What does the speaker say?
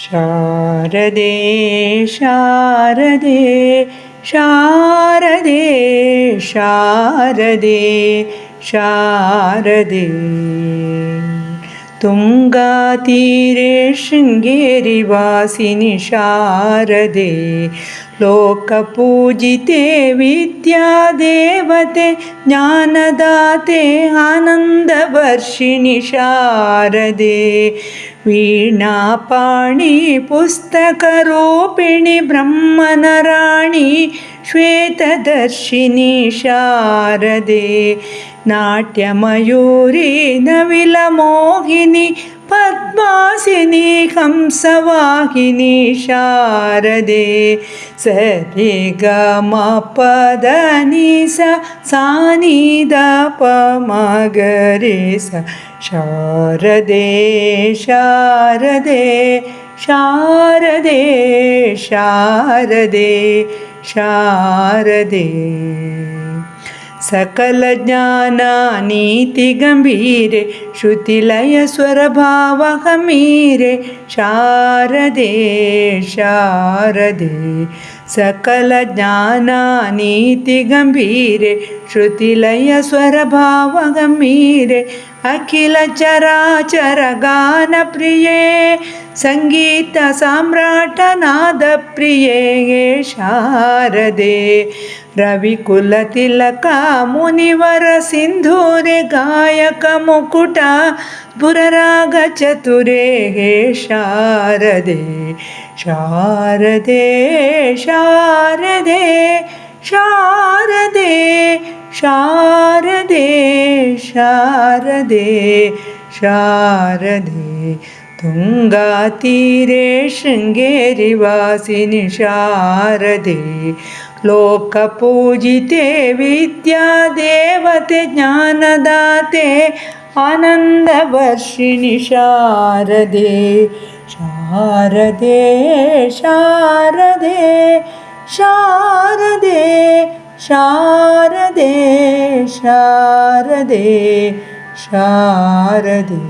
ಶಾರದೆ ಶಾರದೆ ಶಾರದೆ ಶಾರದೆ ಶಾರದೆ ತುಂಗಾತೀರೆ ಶೃಂಗೇರಿ ವಾಸಿನಿ ಶಾರದೆ ಲೋಕಪೂಜಿತೆ ವಿದ್ಯಾದೇವತೆ ಜ್ಞಾನದಾತೆ ಆನಂದವರ್ಷಿಣಿ ಶಾರದೆ ವೀಣಾಪಾಣಿ ಪುಸ್ತಕರೂಪಿಣಿ ಬ್ರಹ್ಮನ ರಾಣಿ ಶ್ವೇತದರ್ಶಿನಿ ಶಾರದೆ ನಾಟ್ಯಮಯೂರಿ ನವಿಲ ಮೋಹಿನಿ ಪದ್ಮಾಸಿನಿ ಹಂಸವಾಹಿನಿ ಶಾರದೆ ಸರಿ ಗ ಮ ಪದ ನಿ ಸ ಸಾನಿ ದ ಪ ಮ ಗ ರೆ ಸ ಶಾರದೆ ಶಾರದೆ ಶಾರದೆ ಶಾರದೆ ಶಾರದೆ ಸಕಲ ಜ್ಞಾನ ನೀತಿ ಗಂಭೀರೆ ಶ್ರುತಿಲಯ ಸ್ವರಭಾವ ಗಂಭೀರೆ ಶಾರದೆ ಶಾರದೆ ಸಕಲ ಜ್ಞಾನ ನೀತಿ ಗಂಭೀರೆ ಶ್ರುತಿಲಯ ಸ್ವರಭಾವ ಗಂಭೀರೆ ಅಖಿಲ ಚರಾಚರ ಗಾನ ಪ್ರಿಯೇ ಸಂಗೀತ ಸಾಮ್ರಾಟ ನಾದ ಪ್ರಿಯೇ ಶಾರದೆ ರವಿಕುಲ ತಿಲಕ ಮುನಿವರ ಸಿಂಧೂರೆ ಗಾಯಕ ಮುಕುಟ ಪುರರಾಗ ಚತುರೇ ಶಾರದೆ ಶಾರದೆ ಶಾರದೆ ಶಾರದೆ ಶಾರದೆ ಶಾರದೆ ಶಾರದೆ ತುಂಗಾತೀರೆ ಶೃಂಗೇರಿ ವಾಸಿನಿ ಶಾರದೆ ಲೋಕಪೂಜಿತೆ ವಿದ್ಯಾದೇವತೆ ಜ್ಞಾನದಾತೆ ಆನಂದವರ್ಷಿಣಿ ಶಾರದೆ ಶಾರದೆ ಶಾರದೆ ಶಾರದೆ ಶಾರದೆ ಶಾರದೆ ಶಾರದೆ